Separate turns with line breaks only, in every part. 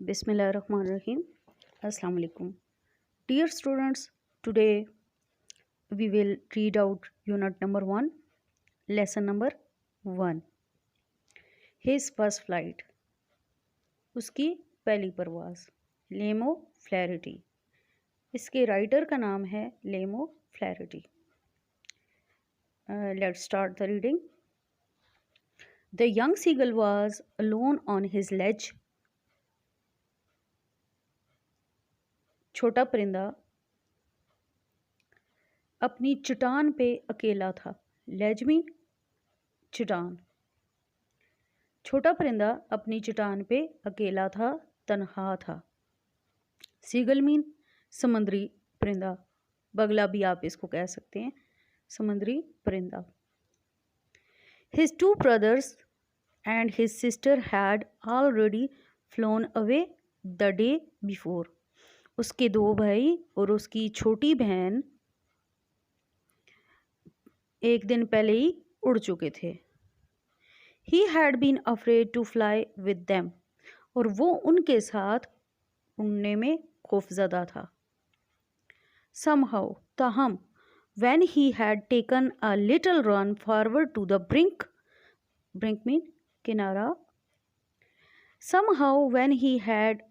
Bismillahirrahmanirrahim. Assalamu alaikum. Dear students, today we will read out unit number 1, lesson number 1. His first flight. उसकी पहली परवाज़. लेमो फ्लैरिटी. इसके writer का नाम है लेमो फ्लैरिटी. Let's start the reading. The young seagull was alone on his ledge. छोटा परिंदा अपनी चट्टान पे अकेला था. लेज मीन चट्टान. छोटा परिंदा अपनी चट्टान पे अकेला था, तन्हा था. सीगल मीन समुद्री परिंदा. बगला भी आप इसको कह सकते हैं, समुद्री परिंदा. His two brothers and his sister had already flown away the day before. उसके दो भाई और उसकी छोटी बहन एक दिन पहले ही उड़ चुके थे. He had been afraid to fly with them. और वो उनके साथ उड़ने में खौफज़दा था. Somehow, ताहम, when he had taken a little run forward to the brink mean किनारा. Somehow, when he had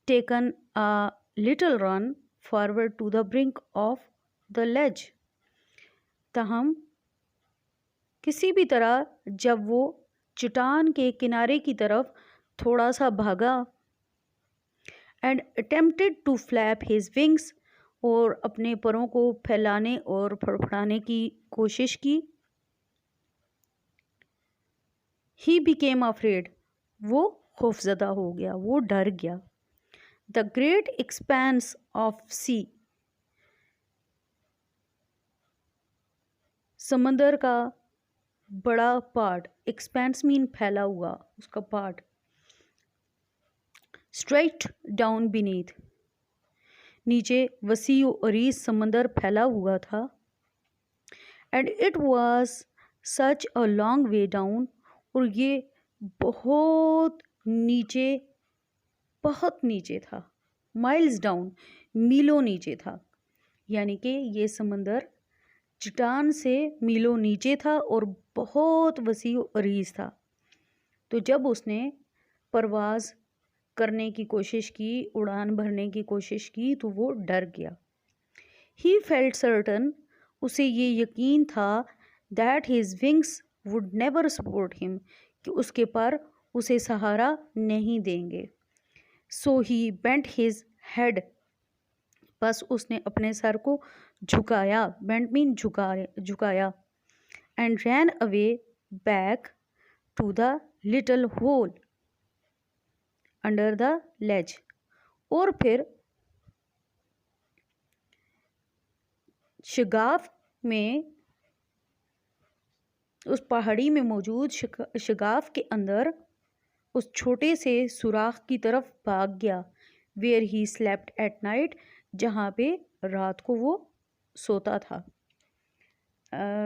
taken a little run forward to the brink of the ledge. ताहम किसी भी तरह जब वो चट्टान के किनारे की तरफ थोड़ा सा भागा. And attempted to flap his wings, और अपने परों को फैलाने और फड़फड़ाने की कोशिश की. ही बिकेम अफ्रेड, वो खौफज़दा हो गया, वो डर गया. द ग्रेट एक्सपेंस ऑफ सी, समंदर का बड़ा पार्ट. एक्सपेंस मीन फैला हुआ, उसका पार्ट. स्ट्रेट डाउन बीनीथ, नीचे वसी अरीज समंदर फैला हुआ था. And it was such a long way down, और ये बहुत नीचे था. माइल्स डाउन, मीलों नीचे था. यानी कि ये समंदर चट्टान से मीलों नीचे था और बहुत वसी अरीज था. तो जब उसने परवाज़ करने की कोशिश की, उड़ान भरने की कोशिश की, तो वो डर गया. ही फेल्ट सर्टन, उसे ये यकीन था, that his wings would never support him, कि उसके पर उसे सहारा नहीं देंगे. So he bent his head, बस उसने अपने सर को झुकाया. बेंट मीन झुकाया. And ran away back to the little hole under the ledge, और फिर शगाफ में, उस पहाड़ी में मौजूद शगाफ के अंदर उस छोटे से सुराख की तरफ भाग गया. Where he slept at night, जहाँ पे रात को वो सोता था.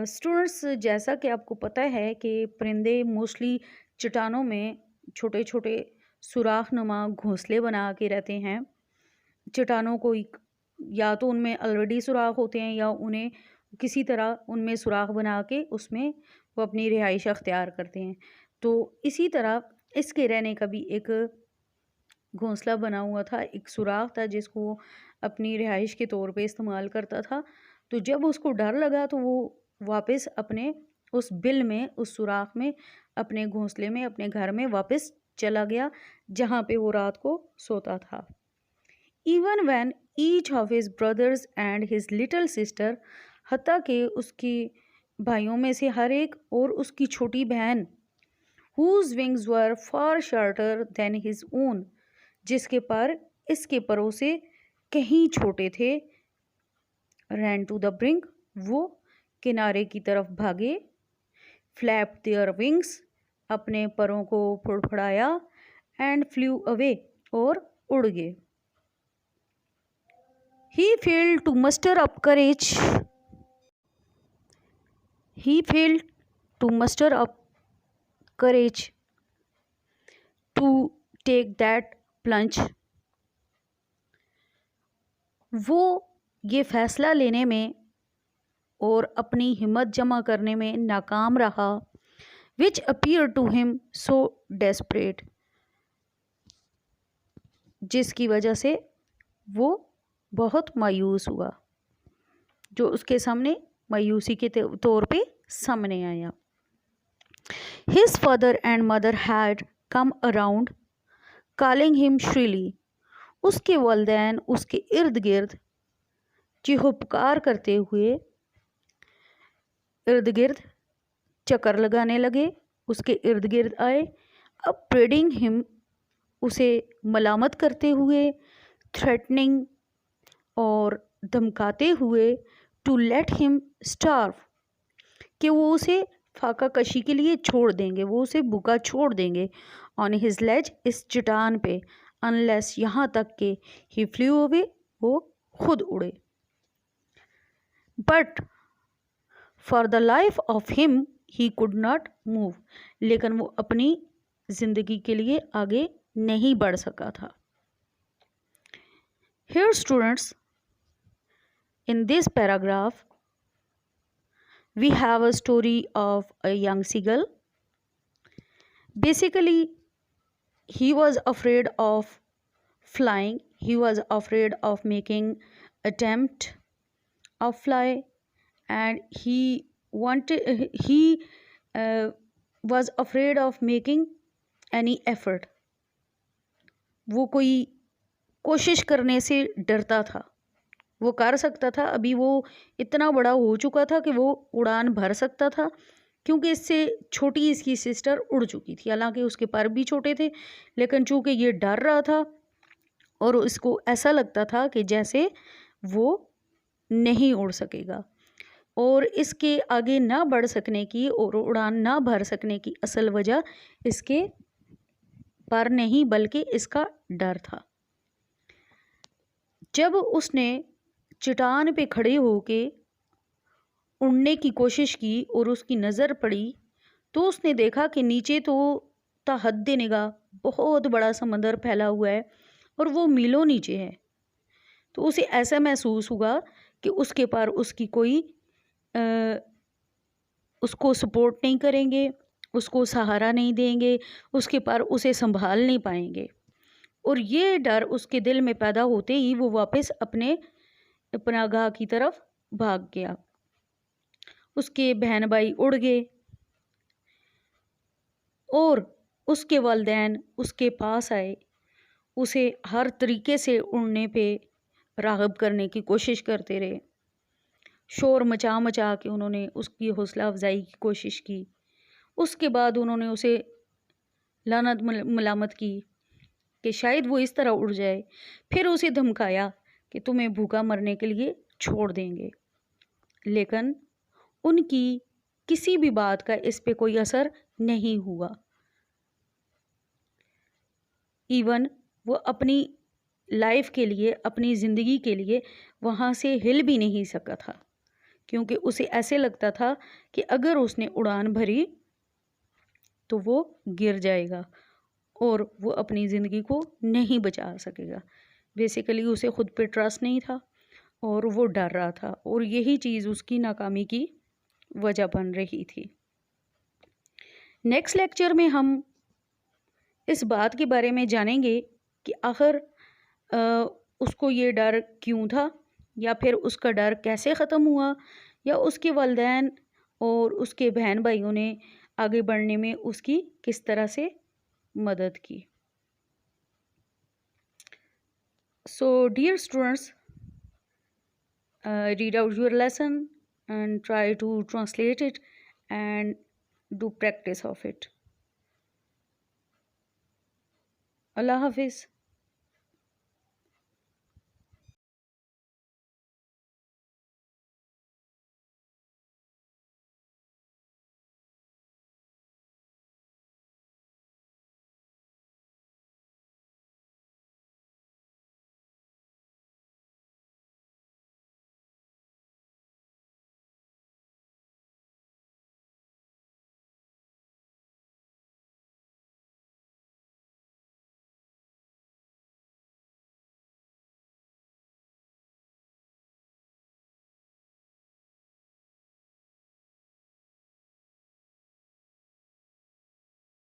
स्टूडेंट्स, जैसा कि आपको पता है कि परिंदे मोस्टली चट्टानों में छोटे छोटे सुराख नुमा घोंसले बना के रहते हैं. चट्टानों को या तो उनमें ऑलरेडी सुराख होते हैं, या उन्हें किसी तरह उनमें सुराख बना के उसमें वो अपनी रिहाइश अख्तियार करते हैं. तो इसी तरह इसके रहने का भी एक घोंसला बना हुआ था, एक सुराख था जिसको वो अपनी रिहाइश के तौर पे इस्तेमाल करता था. तो जब उसको डर लगा तो वो वापस अपने उस बिल में, उस सुराख में, अपने घोंसले में, अपने घर में वापस चला गया, जहाँ पे वो रात को सोता था. Even when each of his brothers and his little sister, हत्ता कि उसकी भाइयों में से हर एक और उसकी छोटी बहन, whose wings were far shorter than his own, जिसके पर इसके परों से कहीं छोटे थे. ran to the brink, वो किनारे की तरफ भागे. flapped their wings, अपने परों को फड़फड़ाया. and flew away, और उड़ गए. he failed to muster up courage to take that plunge. वो ये फैसला लेने में और अपनी हिम्मत जमा करने में नाकाम रहा, which appeared to him so desperate, जिसकी वजह से वो बहुत मायूस हुआ, जो उसके सामने मायूसी के तौर पे सामने आया। His father and mother had come around, calling him shrilly. उसके वालिदैन उसके इर्द गिर्द चिहुपकार करते हुए इर्द गिर्द चक्कर लगाने लगे, उसके इर्द गिर्द आए। अब प्रेडिंग हिम, उसे मलामत करते हुए, थ्रेटनिंग और धमकाते हुए, टू लेट हिम स्टार्व, कि वो उसे फाका कशी के लिए छोड़ देंगे, वो उसे भूखा छोड़ देंगे। ऑन हिज लेज, इस चट्टान पे, अनलेस, यहाँ तक के ही फ्लू अवे, वो खुद उड़े। But for the life of him he could not move, लेकिन वो अपनी जिंदगी के लिए आगे नहीं बढ़ सका था। Here students, in this paragraph we have a story of a young seagull. Basically, he was afraid of flying, he was afraid of making attempt of fly, and he was afraid of making any effort. वो कोई कोशिश करने से डरता था। वो कर सकता था, अभी वो इतना बड़ा हो चुका था कि वो उड़ान भर सकता था, क्योंकि इससे छोटी इसकी सिस्टर उड़ चुकी थी। हालांकि उसके पर भी छोटे थे, लेकिन चूंकि ये डर रहा था और इसको ऐसा लगता था कि जैसे वो नहीं उड़ सकेगा, और इसके आगे ना बढ़ सकने की और उड़ान ना भर सकने की असल वजह इसके पर नहीं बल्कि इसका डर था। जब उसने चट्टान पे खड़े होके उड़ने की कोशिश की और उसकी नज़र पड़ी, तो उसने देखा कि नीचे तो हद निगाह बहुत बड़ा समंदर फैला हुआ है और वो मीलों नीचे है। तो उसे ऐसा महसूस हुआ कि उसके पार उसकी कोई उसको सपोर्ट नहीं करेंगे, उसको सहारा नहीं देंगे, उसके पार उसे संभाल नहीं पाएंगे। और ये डर उसके दिल में पैदा होते ही वो वापस अपने पनागाह की तरफ भाग गया। उसके बहन भाई उड़ गए और उसके वालिदैन उसके पास आए, उसे हर तरीके से उड़ने पे राग़िब करने की कोशिश करते रहे। शोर मचा मचा के उन्होंने उसकी हौसला अफजाई की कोशिश की। उसके बाद उन्होंने उसे लानत मलामत की कि शायद वो इस तरह उड़ जाए। फिर उसे धमकाया कि तुम्हें भूखा मरने के लिए छोड़ देंगे, लेकिन उनकी किसी भी बात का इस पे कोई असर नहीं हुआ। इवन वो अपनी लाइफ के लिए, अपनी ज़िंदगी के लिए वहाँ से हिल भी नहीं सका था, क्योंकि उसे ऐसे लगता था कि अगर उसने उड़ान भरी तो वो गिर जाएगा और वो अपनी ज़िंदगी को नहीं बचा सकेगा। बेसिकली उसे खुद पे ट्रस्ट नहीं था और वो डर रहा था, और यही चीज़ उसकी नाकामी की वजह बन रही थी। नेक्स्ट लेक्चर में हम इस बात के बारे में जानेंगे कि आखिर उसको ये डर क्यों था, या फिर उसका डर कैसे ख़त्म हुआ, या उसके वालिदैन और उसके बहन भाइयों ने आगे बढ़ने में उसकी किस तरह से मदद की। So dear students, read out your lesson and try to translate it and do practice of it. Allah Hafiz.